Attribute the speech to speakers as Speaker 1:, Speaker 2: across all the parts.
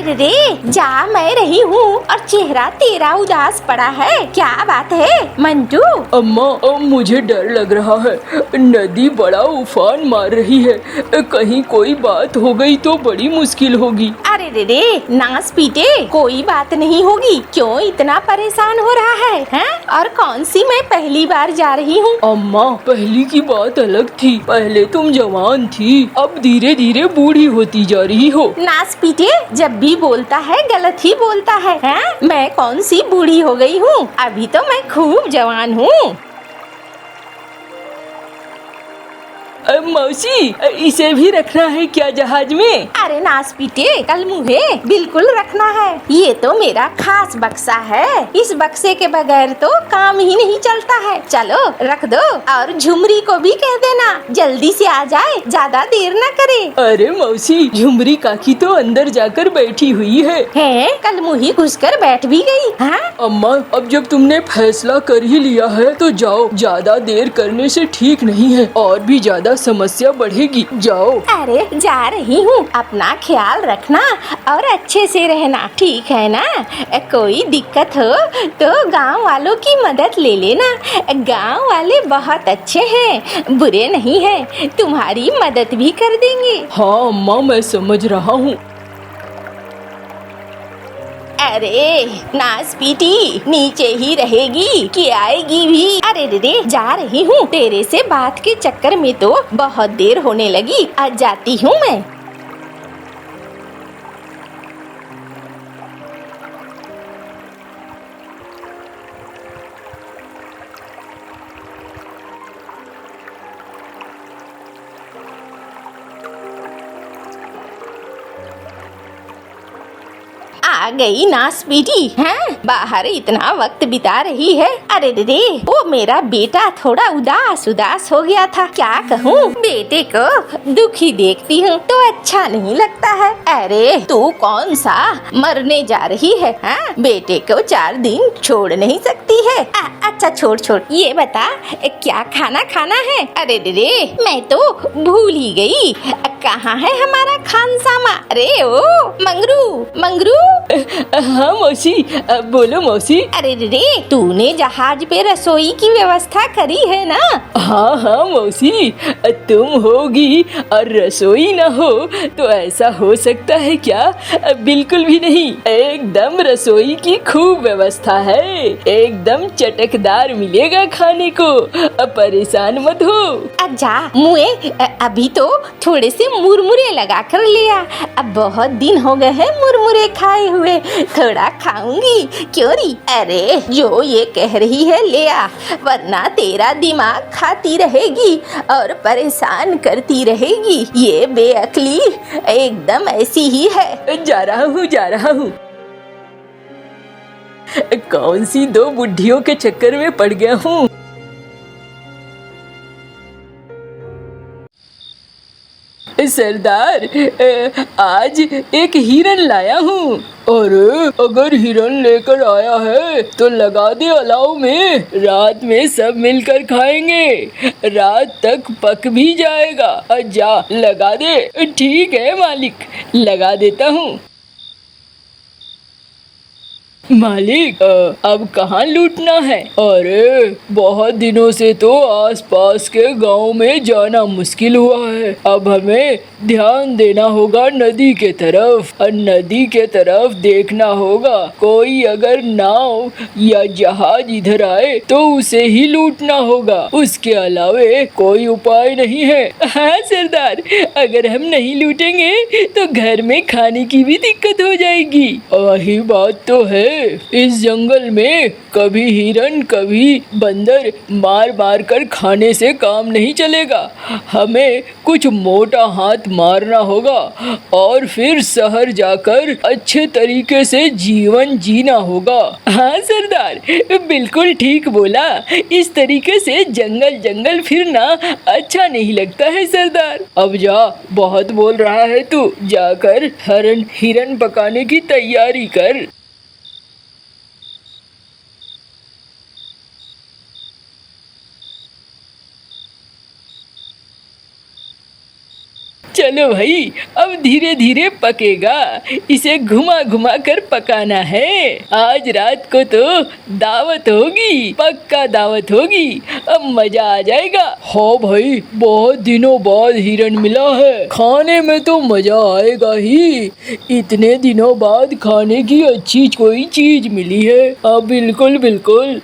Speaker 1: अरे रे जा मैं रही हूँ और चेहरा तेरा उदास पड़ा है, क्या बात है मंटू?
Speaker 2: अम्मा अब मुझे डर लग रहा है, नदी बड़ा उफान मार रही है, कहीं कोई बात हो गई तो बड़ी मुश्किल होगी।
Speaker 1: अरे रे नास पीटे, कोई बात नहीं होगी, क्यों इतना परेशान हो रहा है हैं? और कौन सी मैं पहली बार जा रही हूँ?
Speaker 2: अम्मा पहली की बात अलग थी, पहले तुम जवान थी, अब धीरे धीरे बूढ़ी होती जा रही हो।
Speaker 1: नास पीटे जब भी बोलता है गलत ही बोलता है, हैं? मैं कौन सी बूढ़ी हो गई हूँ, अभी तो मैं खूब जवान हूँ।
Speaker 2: मौसी इसे भी रखना है क्या जहाज में?
Speaker 1: अरे नास पीटे कल मुहे बिल्कुल रखना है, ये तो मेरा खास बक्सा है, इस बक्से के बगैर तो काम ही नहीं चलता है। चलो रख दो और झुमरी को भी कह देना जल्दी से आ जाए, ज्यादा देर न करे।
Speaker 2: अरे मौसी झुमरी काकी तो अंदर जाकर बैठी हुई है।
Speaker 1: कल मुही घुसकर बैठ भी गई। हाँ?
Speaker 2: अम्मा अब जब तुमने फैसला कर ही लिया है तो जाओ, ज्यादा देर करने से ठीक नहीं है और भी ज्यादा समस्या बढ़ेगी, जाओ।
Speaker 1: अरे जा रही हूँ, अपना ख्याल रखना और अच्छे से रहना, ठीक है ना? कोई दिक्कत हो तो गांव वालों की मदद ले लेना, गांव वाले बहुत अच्छे हैं, बुरे नहीं हैं, तुम्हारी मदद भी कर देंगे।
Speaker 2: हाँ अम्मा मैं समझ रहा हूँ।
Speaker 1: अरे नास पीटी नीचे ही रहेगी कि आएगी भी? अरे रे जा रही हूँ, तेरे से बात के चक्कर में तो बहुत देर होने लगी, आज जाती हूँ मैं। आ गई नास बेटी हैं? बाहर इतना वक्त बिता रही है। अरे रे वो मेरा बेटा थोड़ा उदास उदास हो गया था, क्या कहूँ, बेटे को दुखी देखती हूँ तो अच्छा नहीं लगता है। अरे तू कौन सा मरने जा रही है हाँ? बेटे को 4 दिन छोड़ नहीं सकती है? अच्छा छोड़, ये बता क्या खाना खाना है? अरे रे मैं तो भूल ही गई, कहाँ है हमारा खानसामा? अरे ओ मंगरू।
Speaker 2: हाँ मौसी बोलो मौसी।
Speaker 1: अरे रे तूने जहाज पे रसोई की व्यवस्था करी है ना?
Speaker 2: हाँ मौसी, तुम होगी और रसोई न हो तो ऐसा हो सकता है क्या? बिल्कुल भी नहीं, एकदम रसोई की खूब व्यवस्था है, एकदम चटकदार मिलेगा खाने को, परेशान मत हो।
Speaker 1: जा मुए अभी तो थोड़े से मुरमुरे लगा कर लिया, अब बहुत दिन हो गए हैं मुरमुरे खाए हुए, थोड़ा खाऊंगी क्यों री? अरे जो ये कह रही है ले आ, वरना तेरा दिमाग खाती रहेगी और परेशान करती रहेगी, ये बेअक्ली एकदम ऐसी ही है।
Speaker 2: जा रहा हूँ। कौन सी 2 बुढ़ियों के चक्कर में पड़ गया हूँ। सरदार आज एक हिरन लाया हूँ। अरे अगर हिरन लेकर आया है तो लगा दे अलाव में, रात में सब मिलकर खाएंगे, रात तक पक भी जाएगा। जा लगा दे। ठीक है मालिक, लगा देता हूँ। मालिक अब कहाँ लूटना है? अरे बहुत दिनों से तो आसपास के गांव में जाना मुश्किल हुआ है, अब हमें ध्यान देना होगा नदी के तरफ, और नदी के तरफ देखना होगा, कोई अगर नाव या जहाज इधर आए तो उसे ही लूटना होगा, उसके अलावे कोई उपाय नहीं है। हाँ सरदार, अगर हम नहीं लूटेंगे तो घर में खाने की भी दिक्कत हो जाएगी। वही बात तो है, इस जंगल में कभी हिरन कभी बंदर मार मार कर खाने से काम नहीं चलेगा, हमें कुछ मोटा हाथ मारना होगा और फिर शहर जाकर अच्छे तरीके से जीवन जीना होगा। हाँ सरदार बिल्कुल ठीक बोला, इस तरीके से जंगल जंगल फिरना अच्छा नहीं लगता है सरदार। अब जा, बहुत बोल रहा है तू, जाकर हिरन पकाने की तैयारी कर। चलो भाई, अब धीरे धीरे पकेगा, इसे घुमा घुमा कर पकाना है। आज रात को तो दावत होगी, पक्का दावत होगी, अब मजा आ जाएगा। हाँ भाई, बहुत दिनों बाद हिरन मिला है, खाने में तो मजा आएगा ही। इतने दिनों बाद खाने की अच्छी कोई चीज मिली है। अब बिल्कुल बिल्कुल।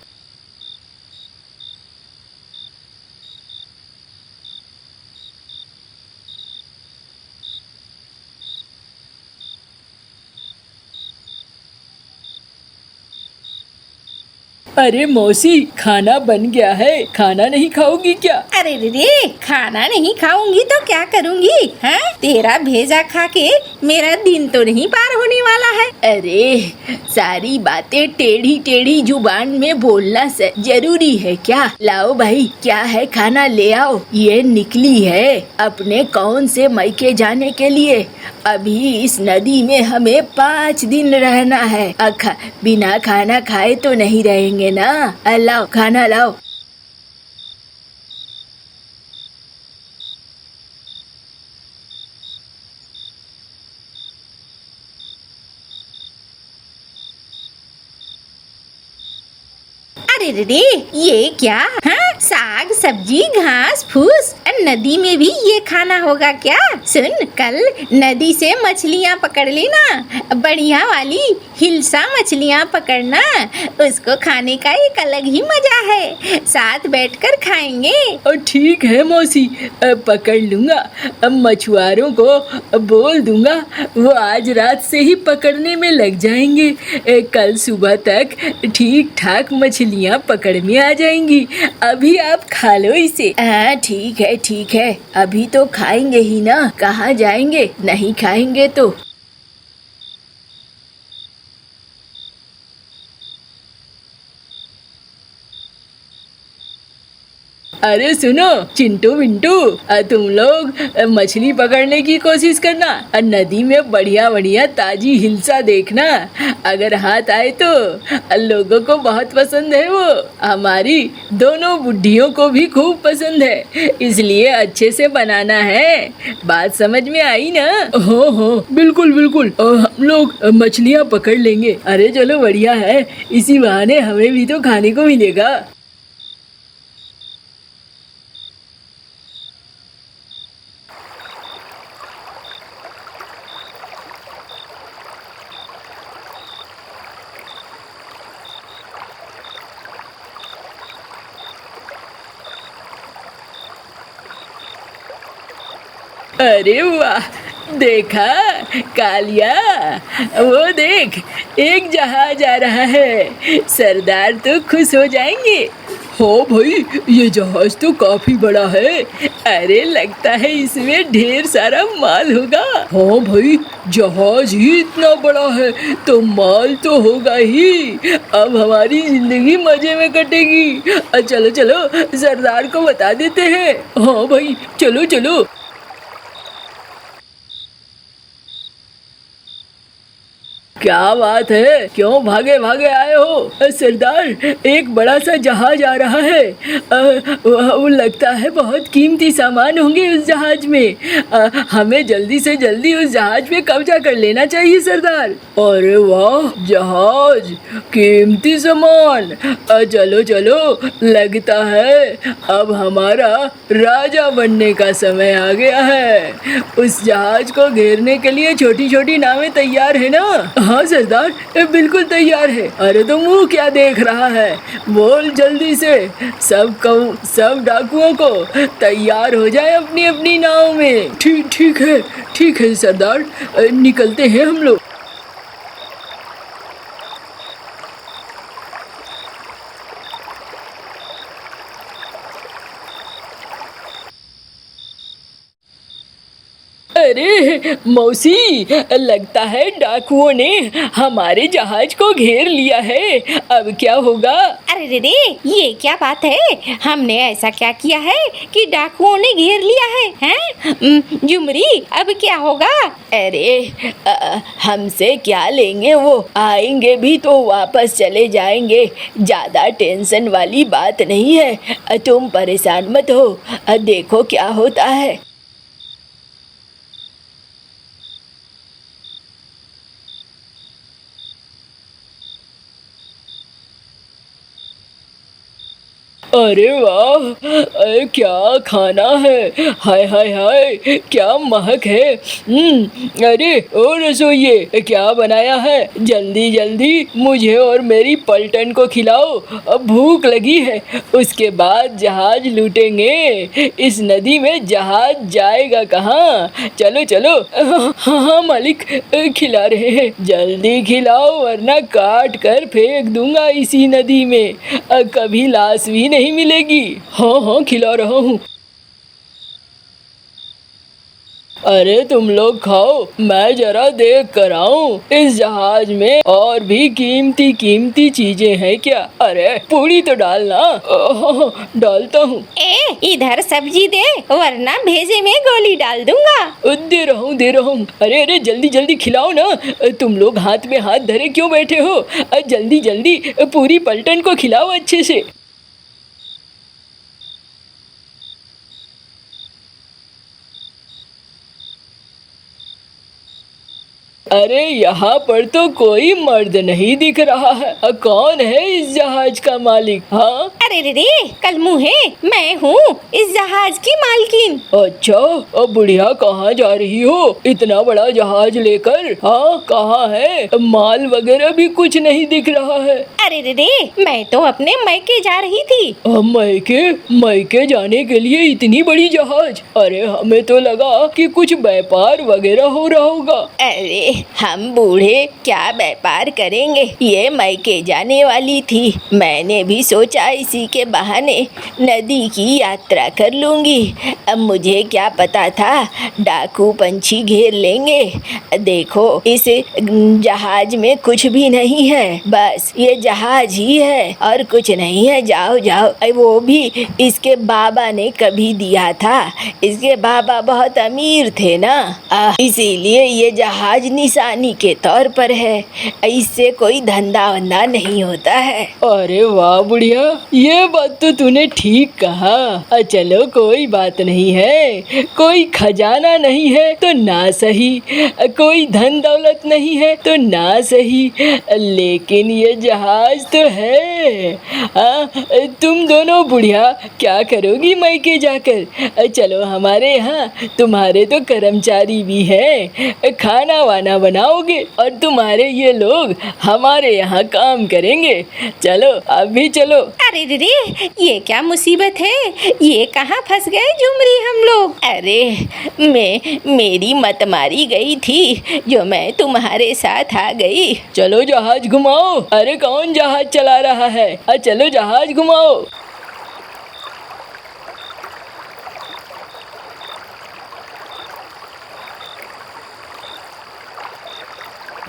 Speaker 2: अरे मौसी, खाना बन गया है, खाना नहीं खाओगी क्या?
Speaker 1: अरे रे, खाना नहीं खाऊंगी तो क्या करूंगी? हाँ, तेरा भेजा खा के मेरा दिन तो नहीं पार होने वाला है।
Speaker 2: अरे सारी बातें टेढ़ी टेढ़ी जुबान में बोलना जरूरी है क्या? लाओ भाई, क्या है खाना ले आओ। ये निकली है अपने कौन से मायके जाने के लिए। अभी इस नदी में हमें 5 दिन रहना है। बिना खाना खाए तो नहीं रहेंगे ना। लाओ खाना लाओ।
Speaker 1: अरे रे, ये क्या? हाँ, साग सब्जी घास फूस, नदी में भी ये खाना होगा क्या? सुन, कल नदी से मछलियाँ पकड़ लेना, बढ़िया वाली हिल्सा मछलियाँ पकड़ना, उसको खाने का एक अलग ही मजा है। साथ बैठकर खाएंगे।
Speaker 2: और ठीक है मौसी, पकड़ लूंगा। अब मछुआरों को बोल दूंगा, वो आज रात से ही पकड़ने में लग जाएंगे। कल सुबह तक ठीक ठाक मछलियाँ पकड़ में आ जाएंगी। अभी आप खा लो इसे। ठीक है, अभी तो खाएंगे ही ना, कहाँ जाएंगे? नहीं खाएंगे तो। अरे सुनो चिंटू मिंटू, तुम लोग मछली पकड़ने की कोशिश करना और नदी में बढ़िया बढ़िया ताजी हिल्सा देखना। अगर हाथ आए तो लोगों को बहुत पसंद है, वो हमारी दोनों बुढ़ियों को भी खूब पसंद है, इसलिए अच्छे से बनाना है। बात समझ में आई ना? हाँ, बिल्कुल बिल्कुल, हम लोग मछलियाँ पकड़ लेंगे। अरे चलो बढ़िया है, इसी बहाने हमें भी तो खाने को मिलेगा। अरे वाह, देखा कालिया, वो देख एक जहाज आ रहा है। सरदार तो खुश हो जाएंगे। हाँ भाई, ये जहाज तो काफी बड़ा है। अरे लगता है इसमें ढेर सारा माल होगा। हाँ भाई, जहाज ही इतना बड़ा है तो माल तो होगा ही। अब हमारी जिंदगी मजे में कटेगी। चलो चलो, सरदार को बता देते हैं। हाँ भाई, चलो चलो। क्या बात है, क्यों भागे भागे आए हो? सरदार, एक बड़ा सा जहाज आ रहा है। वो लगता है बहुत कीमती सामान होंगे उस जहाज में। हमें जल्दी से जल्दी उस जहाज पे कब्जा कर लेना चाहिए सरदार। अरे वाह, जहाज, कीमती सामान। चलो चलो, लगता है अब हमारा राजा बनने का समय आ गया है। उस जहाज को घेरने के लिए छोटी छोटी नावें तैयार है ना? हाँ सरदार, बिल्कुल तैयार है। अरे तो मुंह क्या देख रहा है, बोल जल्दी से। सब डाकुओं को तैयार हो जाए अपनी अपनी नाव में। ठीक है सरदार, निकलते हैं हम लोग। अरे मौसी, लगता है डाकुओं ने हमारे जहाज को घेर लिया है। अब क्या होगा?
Speaker 1: अरे रे, ये क्या बात है? हमने ऐसा क्या किया है कि डाकुओं ने घेर लिया है? हैं? जुमरी, अब क्या होगा?
Speaker 2: अरे हमसे क्या लेंगे, वो आएंगे भी तो वापस चले जाएंगे। ज्यादा टेंशन वाली बात नहीं है, तुम परेशान मत हो, देखो क्या होता है। अरे वाह, अरे क्या खाना है, हाय हाय हाय, क्या महक है। अरे ओ रसोइये, क्या बनाया है, जल्दी जल्दी मुझे और मेरी पलटन को खिलाओ, अब भूख लगी है। उसके बाद जहाज लूटेंगे। इस नदी में जहाज जाएगा कहाँ? चलो चलो। हाँ हाँ मालिक, खिला रहे हैं, जल्दी खिलाओ वरना काट कर फेंक दूंगा इसी नदी में, कभी लाश भी नहीं मिलेगी। हाँ हाँ खिला रहा हूँ। अरे तुम लोग खाओ, मैं जरा देख कर आऊं इस जहाज में और भी कीमती कीमती चीजें हैं क्या। अरे पूरी तो डालना। डालता हूँ।
Speaker 1: इधर सब्जी दे वरना भेजे में गोली डाल दूंगा।
Speaker 2: दे रहा हूँ। अरे अरे जल्दी जल्दी खिलाओ ना, तुम लोग हाथ में हाथ धरे क्यों बैठे हो? जल्दी जल्दी पूरी पलटन को खिलाओ अच्छे से। अरे यहाँ पर तो कोई मर्द नहीं दिख रहा है, कौन है इस जहाज का मालिक? हाँ
Speaker 1: अरे रे कल मुँहे, मैं हूँ इस जहाज की मालकिन।
Speaker 2: अच्छा, अब बुढ़िया कहाँ जा रही हो इतना बड़ा जहाज लेकर? हाँ कहाँ है, माल वगैरह भी कुछ नहीं दिख रहा है।
Speaker 1: अरे रे मैं तो अपने मायके जा रही थी।
Speaker 2: मायके? मायके जाने के लिए इतनी बड़ी जहाज? अरे हमें तो लगा कि कुछ व्यापार वगैरह हो रहा होगा।
Speaker 1: अरे हम बूढ़े क्या व्यापार करेंगे, ये मायके जाने वाली थी। मैंने भी सोचा इसी के बहाने नदी की यात्रा कर लूंगी। अब मुझे क्या पता था डाकू पंछी घेर लेंगे। देखो इस जहाज में कुछ भी नहीं है, बस ये जहाज ही है और कुछ नहीं है। जाओ जाओ। वो भी इसके बाबा ने कभी दिया था, इसके बाबा बहुत अमीर थे ना, इसीलिए ये जहाज निशानी के तौर पर है, इससे कोई धंधा वंधा नहीं होता है।
Speaker 2: अरे वाह बुढ़िया, ये बात तो तूने ठीक कहा। चलो कोई बात नहीं है, कोई खजाना नहीं है तो ना सही, कोई धन दौलत नहीं है तो ना सही, लेकिन ये जहाज तो है। तुम दोनों बुढ़िया क्या करोगी मायके जाकर? चलो हमारे यहाँ तुम्हारे तो कर्मचारी भी हैं, खाना वाना बनाओगे और तुम्हारे ये लोग हमारे यहाँ काम करेंगे। चलो अभी चलो।
Speaker 1: अरे रे ये क्या मुसीबत है, ये कहाँ फंस गए झुमरी हम लोग। अरे मेरी मत मारी गई थी जो मैं तुम्हारे साथ आ गई।
Speaker 2: चलो जहाज घुमाओ। अरे कौन जहाज चला रहा है? चलो जहाज घुमाओ।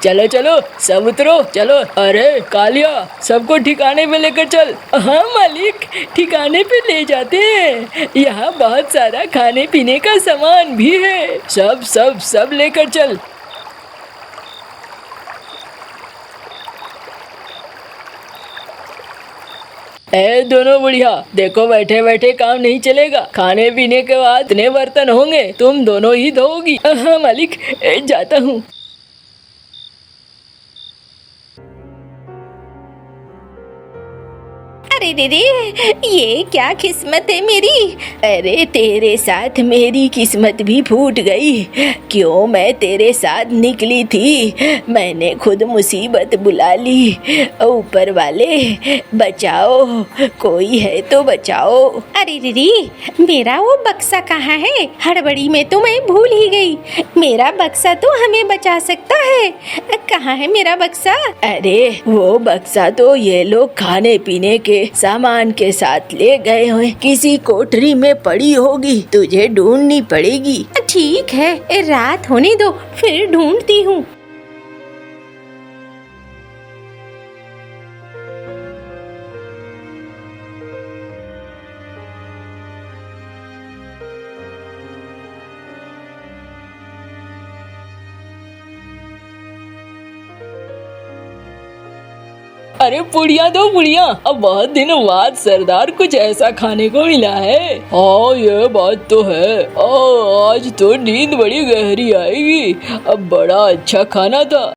Speaker 2: चलो चलो सब उतरो, चलो। अरे कालिया, सबको ठिकाने पे लेकर चल। हाँ मालिक, ठिकाने पे ले जाते हैं, यहाँ बहुत सारा खाने पीने का सामान भी है, सब सब सब लेकर चल। दोनों बुढ़िया देखो, बैठे बैठे काम नहीं चलेगा, खाने पीने के बाद इतने बर्तन होंगे तुम दोनों ही धोगी। हाँ मालिक, जाता हूँ।
Speaker 1: अरे रे ये क्या किस्मत है मेरी। अरे तेरे साथ मेरी किस्मत भी फूट गई। क्यों मैं तेरे साथ निकली थी, मैंने खुद मुसीबत बुला ली। ऊपर वाले बचाओ, कोई है तो बचाओ। अरे रे मेरा वो बक्सा कहाँ है, हड़बड़ी में तो मैं भूल ही गई। मेरा बक्सा तो हमें बचा सकता है, कहाँ है मेरा बक्सा? अरे वो बक्सा तो ये लोग खाने पीने के सामान के साथ ले गए हैं, किसी कोठरी में पड़ी होगी, तुझे ढूंढनी पड़ेगी। ठीक है रात होने दो फिर ढूंढती हूँ।
Speaker 2: अरे पुड़िया दो पुड़िया, अब बहुत दिनों बाद सरदार कुछ ऐसा खाने को मिला है। हाँ ये बात तो है, आज तो नींद बड़ी गहरी आएगी, अब बड़ा अच्छा खाना था।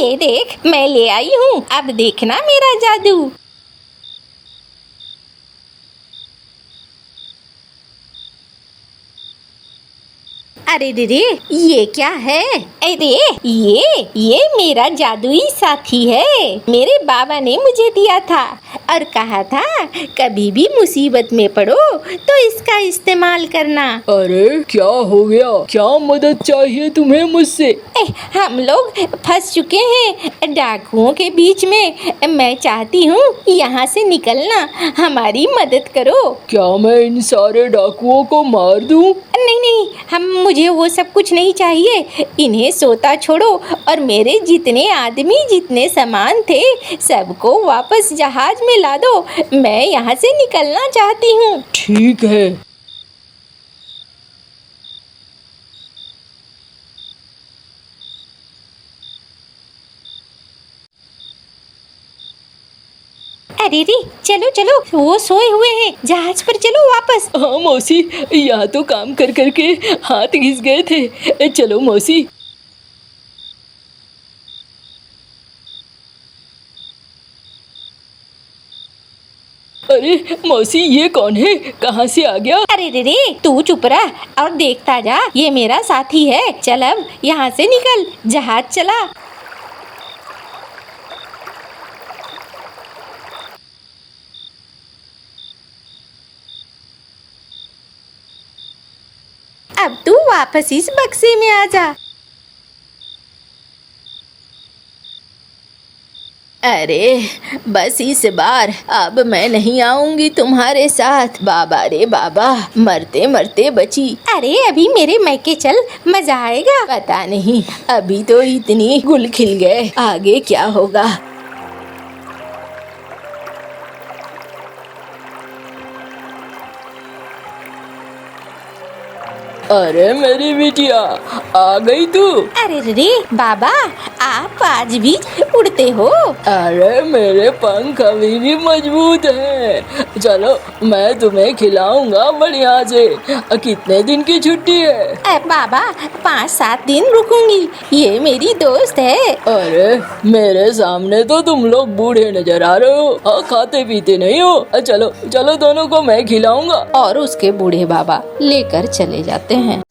Speaker 1: ये देख, मैं ले आई हूँ, अब देखना मेरा जादू। अरे रे, ये क्या है? अरे ये मेरा जादुई साथी है। मेरे बाबा ने मुझे दिया था और कहा था कभी भी मुसीबत में पड़ो तो इसका इस्तेमाल करना।
Speaker 2: अरे क्या हो गया? क्या मदद चाहिए तुम्हें मुझसे?
Speaker 1: हम लोग फंस चुके हैं डाकुओं के बीच में। मैं चाहती हूँ यहाँ से निकलना, हमारी मदद करो।
Speaker 2: क्या मैं इन सारे डाकुओं को मार दूं?
Speaker 1: नहीं, मुझे वो सब कुछ नहीं चाहिए। इन्हें सोता छोड़ो और मेरे जितने आदमी, जितने सामान थे, सबको वापस जहाज में ला दो। मैं यहाँ से निकलना चाहती हूँ।
Speaker 2: ठीक है।
Speaker 1: अरे रे, चलो चलो, वो सोए हुए हैं, जहाज पर चलो वापस।
Speaker 2: हाँ मौसी, यहाँ तो काम कर करके हाथ घिस गए थे। चलो मौसी। अरे मौसी, ये कौन है? कहाँ से आ गया?
Speaker 1: अरे रे, तू चुप रह और देखता जा, ये मेरा साथी है। चल अब यहाँ से निकल, जहाज चला। अब तू वापस इस बक्से में आ जा। अरे बस इस बार अब मैं नहीं आऊंगी तुम्हारे साथ। बाबा रे बाबा, मरते मरते बची। अरे अभी मेरे मैके चल, मजा आएगा। पता नहीं, अभी तो इतनी गुल खिल गए, आगे क्या होगा।
Speaker 2: अरे मेरी बिटिया, आ गई तू?
Speaker 1: अरे रे बाबा, आप आज भी उड़ते हो?
Speaker 2: अरे मेरे पंख अभी भी मजबूत हैं। चलो मैं तुम्हें खिलाऊंगा बढ़िया से। कितने दिन की छुट्टी है?
Speaker 1: बाबा 5-7 दिन रुकूंगी, ये मेरी दोस्त है।
Speaker 2: अरे मेरे सामने तो तुम लोग बूढ़े नजर आ रहे हो, खाते पीते नहीं हो। चलो चलो, दोनों को मैं खिलाऊंगा।
Speaker 1: और उसके बूढ़े बाबा लेकर चले जाते हैं।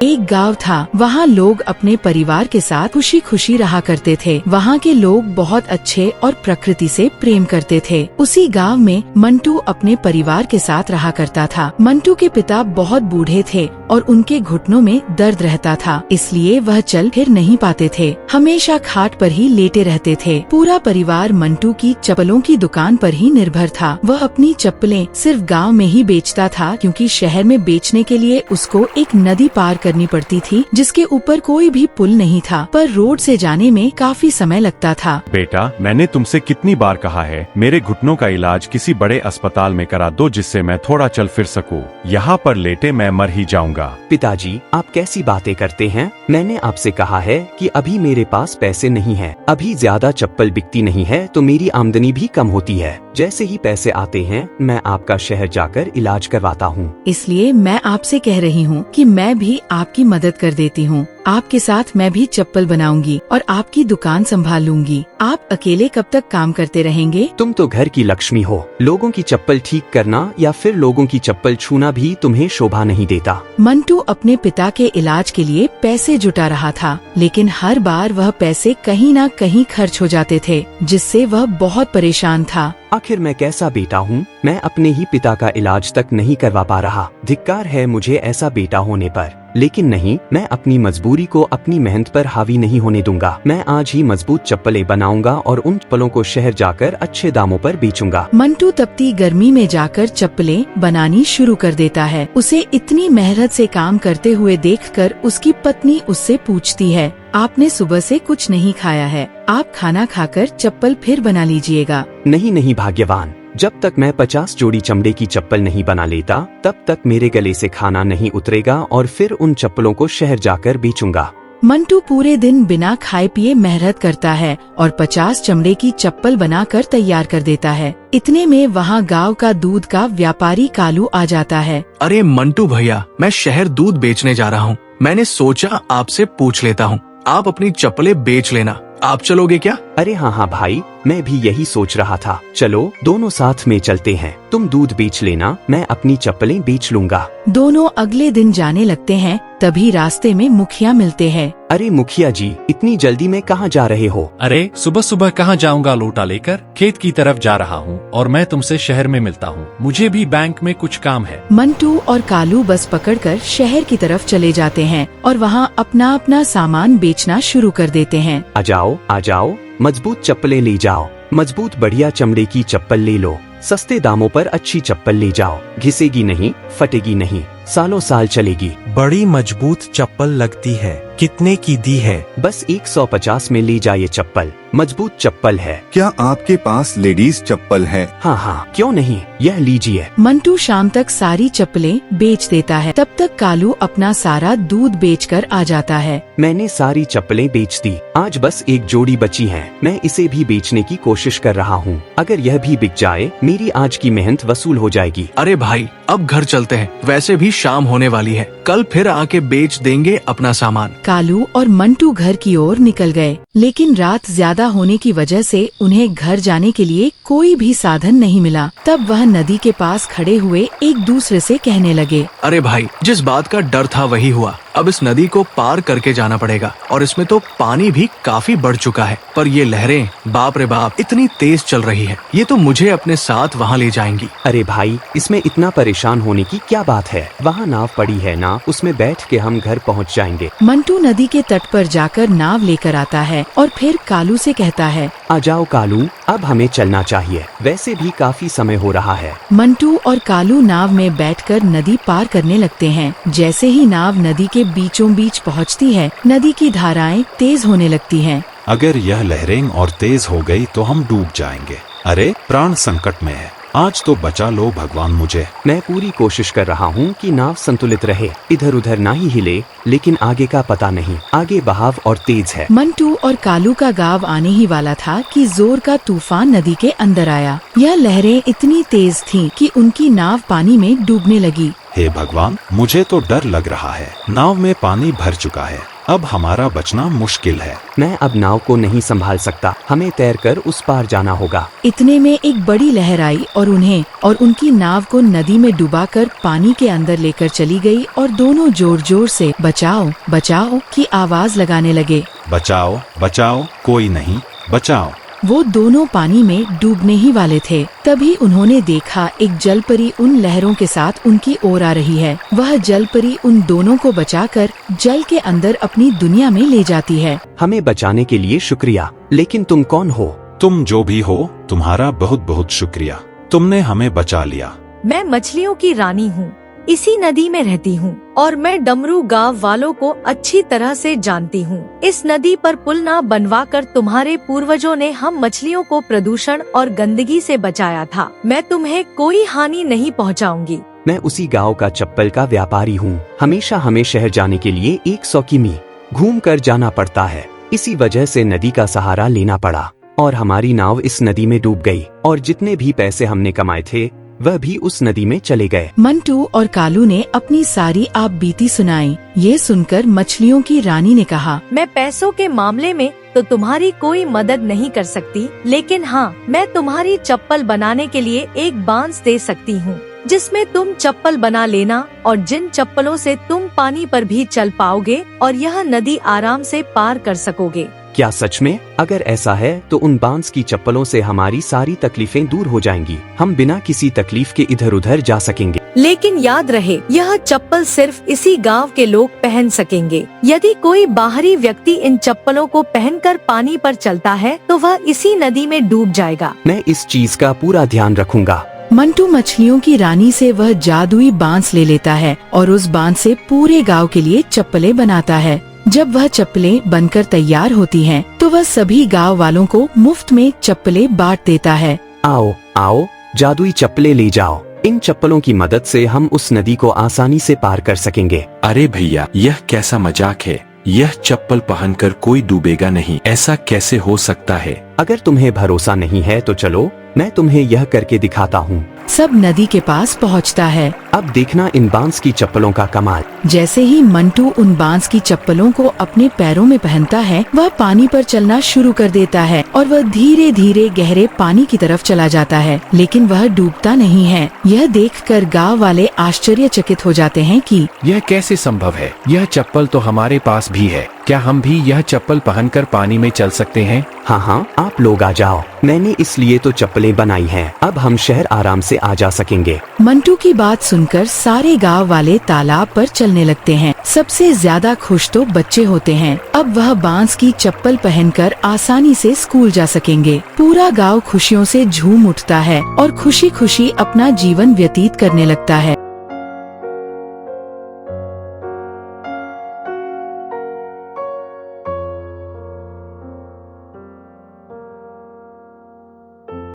Speaker 3: एक गांव था, वहाँ लोग अपने परिवार के साथ खुशी खुशी रहा करते थे। वहाँ के लोग बहुत अच्छे और प्रकृति से प्रेम करते थे। उसी गांव में मंटू अपने परिवार के साथ रहा करता था। मंटू के पिता बहुत बूढ़े थे और उनके घुटनों में दर्द रहता था, इसलिए वह चल फिर नहीं पाते थे। हमेशा खाट पर ही लेटे रहते थे। पूरा परिवार मंटू की चप्पलों की दुकान पर ही निर्भर था। वह अपनी चप्पलें सिर्फ गाँव में ही बेचता था, क्योंकि शहर में बेचने के लिए उसको एक नदी पार करनी पड़ती थी, जिसके ऊपर कोई भी पुल नहीं था, पर रोड से जाने में काफी समय लगता था।
Speaker 4: बेटा, मैंने तुमसे कितनी बार कहा है, मेरे घुटनों का इलाज किसी बड़े अस्पताल में करा दो, जिससे मैं थोड़ा चल फिर सकूं। यहाँ पर लेटे मैं मर ही जाऊंगा।
Speaker 5: पिताजी, आप कैसी बातें करते हैं? मैंने आपसे कहा है कि अभी मेरे पास पैसे नहीं है। अभी ज्यादा चप्पल बिकती नहीं है तो मेरी आमदनी भी कम होती है। जैसे ही पैसे आते हैं मैं आपका शहर जाकर इलाज करवाता हूँ।
Speaker 3: इसलिए मैं आपसे कह रही हूँ कि मैं भी आपकी मदद कर देती हूँ। आपके साथ मैं भी चप्पल बनाऊंगी और आपकी दुकान संभाल लूंगी। आप अकेले कब तक काम करते रहेंगे?
Speaker 5: तुम तो घर की लक्ष्मी हो। लोगों की चप्पल ठीक करना या फिर लोगों की चप्पल छूना भी तुम्हें शोभा नहीं देता।
Speaker 3: मंटू अपने पिता के इलाज के लिए पैसे जुटा रहा था, लेकिन हर बार वह पैसे कहीं न कहीं खर्च हो जाते थे, जिससे वह बहुत परेशान था।
Speaker 5: आखिर मैं कैसा बेटा हूँ, मैं अपने ही पिता का इलाज तक नहीं करवा पा रहा। धिक्कार है मुझे ऐसा बेटा होने पर। लेकिन नहीं, मैं अपनी मजबूरी को अपनी मेहनत पर हावी नहीं होने दूंगा। मैं आज ही मजबूत चप्पलें बनाऊंगा और उन चप्पलों को शहर जाकर अच्छे दामों पर बेचूंगा।
Speaker 3: मंटू तपती गर्मी में जाकर चप्पलें बनानी शुरू कर देता है। उसे इतनी मेहनत से काम करते हुए देखकर उसकी पत्नी उससे पूछती है, आपने सुबह से कुछ नहीं खाया है, आप खाना खाकर चप्पल फिर बना लीजिएगा।
Speaker 5: नहीं नहीं भाग्यवान, जब तक मैं 50 जोड़ी चमड़े की चप्पल नहीं बना लेता, तब तक मेरे गले से खाना नहीं उतरेगा और फिर उन चप्पलों को शहर जाकर बेचूंगा।
Speaker 3: मंटू पूरे दिन बिना खाए पिए मेहनत करता है और 50 चमड़े की चप्पल बनाकर तैयार कर देता है। इतने में वहाँ गांव का दूध का व्यापारी कालू आ जाता है।
Speaker 6: अरे मंटू भैया, मैं शहर दूध बेचने जा रहा हूँ। मैंने सोचा आपसे पूछ लेता हूँ। आप अपनी चप्पलें बेच लेना, आप चलोगे क्या?
Speaker 5: अरे हाँ भाई, मैं भी यही सोच रहा था। चलो दोनों साथ में चलते हैं। तुम दूध बेच लेना, मैं अपनी चप्पलें बेच लूंगा।
Speaker 3: दोनों अगले दिन जाने लगते हैं। तभी रास्ते में मुखिया मिलते हैं।
Speaker 5: अरे मुखिया जी, इतनी जल्दी में कहाँ जा रहे हो?
Speaker 7: अरे सुबह सुबह कहाँ जाऊंगा लोटा लेकर, खेत की तरफ जा रहा हूँ और मैं तुमसे शहर में मिलता हूँ। मुझे भी बैंक में कुछ काम है।
Speaker 3: मंटू और कालू बस पकड़कर शहर की तरफ चले जाते हैं और वहाँ अपना अपना सामान बेचना शुरू कर देते हैं।
Speaker 5: आ जाओ, मजबूत चप्पलें ले जाओ। मजबूत बढ़िया चमड़े की चप्पल ले लो। सस्ते दामों पर अच्छी चप्पल ले जाओ, घिसेगी नहीं, फटेगी नहीं, सालों साल चलेगी।
Speaker 8: बड़ी मजबूत चप्पल लगती है, कितने की दी है?
Speaker 5: बस 150 में ले जाइए चप्पल, मजबूत चप्पल है।
Speaker 9: क्या आपके पास लेडीज चप्पल है?
Speaker 5: हाँ, क्यों नहीं, यह लीजिए।
Speaker 3: मंटू शाम तक सारी चप्पलें बेच देता है। तब तक कालू अपना सारा दूध बेचकर आ जाता है।
Speaker 5: मैंने सारी चप्पलें बेच दी, आज बस एक जोड़ी बची है। मैं इसे भी बेचने की कोशिश कर रहा हूँ। अगर यह भी बिक जाए, मेरी आज की मेहनत वसूल हो जाएगी।
Speaker 6: अरे भाई, अब घर चलते हैं, वैसे भी शाम होने वाली है। कल फिर आके बेच देंगे अपना सामान।
Speaker 3: कालू और मंटू घर की ओर निकल गए, लेकिन रात ज्यादा होने की वजह से उन्हें घर जाने के लिए कोई भी साधन नहीं मिला। तब वह नदी के पास खड़े हुए एक दूसरे से कहने लगे,
Speaker 6: अरे भाई, जिस बात का डर था वही हुआ। अब इस नदी को पार करके जाना पड़ेगा और इसमें तो पानी भी काफी बढ़ चुका है। पर ये लहरें, बाप रे बाप, इतनी तेज चल रही है। ये तो मुझे अपने साथ वहाँ ले जाएंगी।
Speaker 5: अरे भाई, इसमें इतना परेशान होने की क्या बात है? वहाँ नाव पड़ी है ना, उसमें बैठ के हम घर पहुँच जाएंगे।
Speaker 3: मंटू नदी के तट पर जाकर नाव लेकर आता है और फिर कालू से कहता है,
Speaker 5: आ जाओ कालू, अब हमें चलना चाहिए, वैसे भी काफी समय हो रहा है।
Speaker 3: मंटू और कालू नाव में बैठकर नदी पार करने लगते हैं। जैसे ही नाव नदी के बीचों बीच पहुंचती है, नदी की धाराएं तेज होने लगती हैं।
Speaker 4: अगर यह लहरें और तेज हो गई तो हम डूब जाएंगे। अरे प्राण संकट में है, आज तो बचा लो भगवान मुझे।
Speaker 5: मैं पूरी कोशिश कर रहा हूँ कि नाव संतुलित रहे, इधर उधर ना ही हिले, लेकिन आगे का पता नहीं, आगे बहाव और तेज है।
Speaker 3: मंटू और कालू का गाँव आने ही वाला था कि जोर का तूफान नदी के अंदर आया। यह लहरें इतनी तेज थीं कि उनकी नाव पानी में डूबने लगी।
Speaker 4: हे भगवान, मुझे तो डर लग रहा है। नाव में पानी भर चुका है, अब हमारा बचना मुश्किल है।
Speaker 5: मैं अब नाव को नहीं संभाल सकता, हमें तैरकर उस पार जाना होगा।
Speaker 3: इतने में एक बड़ी लहर आई और उन्हें और उनकी नाव को नदी में डुबाकर पानी के अंदर लेकर चली गई और दोनों जोर जोर से बचाओ बचाओ की आवाज लगाने लगे।
Speaker 4: बचाओ बचाओ, कोई नहीं, बचाओ।
Speaker 3: वो दोनों पानी में डूबने ही वाले थे। तभी उन्होंने देखा एक जलपरी उन लहरों के साथ उनकी ओर आ रही है। वह जलपरी उन दोनों को बचाकर जल के अंदर अपनी दुनिया में ले जाती है।
Speaker 5: हमें बचाने के लिए शुक्रिया, लेकिन तुम कौन हो?
Speaker 4: तुम जो भी हो, तुम्हारा बहुत बहुत शुक्रिया, तुमने हमें बचा लिया।
Speaker 10: मैं मछलियों की रानी हूँ, इसी नदी में रहती हूँ और मैं डमरू गांव वालों को अच्छी तरह से जानती हूँ। इस नदी पर पुल ना बनवाकर तुम्हारे पूर्वजों ने हम मछलियों को प्रदूषण और गंदगी से बचाया था। मैं तुम्हें कोई हानि नहीं पहुँचाऊंगी।
Speaker 5: मैं उसी गांव का चप्पल का व्यापारी हूँ। हमेशा हमें शहर जाने के लिए 100 किमी घूम कर जाना पड़ता है। इसी वजह से नदी का सहारा लेना पड़ा और हमारी नाव इस नदी में डूब गई और जितने भी पैसे हमने कमाए थे वह भी उस नदी में चले गए।
Speaker 3: मंटू और कालू ने अपनी सारी आप बीती सुनाई। ये सुनकर मछलियों की रानी ने कहा,
Speaker 10: मैं पैसों के मामले में तो तुम्हारी कोई मदद नहीं कर सकती, लेकिन हाँ, मैं तुम्हारी चप्पल बनाने के लिए एक बांस दे सकती हूँ, जिसमें तुम चप्पल बना लेना और जिन चप्पलों से तुम पानी पर भी चल पाओगे और यह नदी आराम से पार कर सकोगे।
Speaker 5: क्या सच में? अगर ऐसा है तो उन बांस की चप्पलों से हमारी सारी तकलीफें दूर हो जाएंगी। हम बिना किसी तकलीफ के इधर उधर जा सकेंगे।
Speaker 10: लेकिन याद रहे, यह चप्पल सिर्फ इसी गांव के लोग पहन सकेंगे। यदि कोई बाहरी व्यक्ति इन चप्पलों को पहनकर पानी पर चलता है तो वह इसी नदी में डूब जाएगा।
Speaker 5: मैं इस चीज का पूरा ध्यान रखूंगा।
Speaker 3: मंटू मछलियों की रानी से वह जादुई बांस ले लेता है और उस बांस से पूरे गांव के लिए चप्पलें बनाता है। जब वह चप्पलें बनकर तैयार होती हैं, तो वह सभी गांव वालों को मुफ्त में चप्पलें बांट देता है।
Speaker 5: आओ आओ, जादुई चप्पलें ले जाओ। इन चप्पलों की मदद से हम उस नदी को आसानी से पार कर सकेंगे।
Speaker 8: अरे भैया, यह कैसा मजाक है? यह चप्पल पहनकर कोई डूबेगा नहीं, ऐसा कैसे हो सकता है?
Speaker 5: अगर तुम्हें भरोसा नहीं है तो चलो मैं तुम्हें यह करके दिखाता हूँ।
Speaker 3: सब नदी के पास पहुंचता है।
Speaker 5: अब देखना इन बांस की चप्पलों का कमाल।
Speaker 3: जैसे ही मंटू उन बांस की चप्पलों को अपने पैरों में पहनता है, वह पानी पर चलना शुरू कर देता है और वह धीरे धीरे गहरे पानी की तरफ चला जाता है, लेकिन वह डूबता नहीं है। यह देखकर गांव वाले आश्चर्यचकित हो जाते हैं कि
Speaker 11: यह कैसे संभव है? यह चप्पल तो हमारे पास भी है। क्या हम भी यह चप्पल पहनकर पानी में चल सकते हैं?
Speaker 5: हाँ हाँ, आप लोग आ जाओ। मैंने इसलिए तो चप्पलें बनाई हैं। अब हम शहर आराम से आ जा सकेंगे।
Speaker 3: मंटू की बात सुनकर सारे गांव वाले तालाब पर चलने लगते हैं। सबसे ज्यादा खुश तो बच्चे होते हैं। अब वह बांस की चप्पल पहनकर आसानी से स्कूल जा सकेंगे। पूरा गांव खुशियों से झूम उठता है और खुशी खुशी अपना जीवन व्यतीत करने लगता है।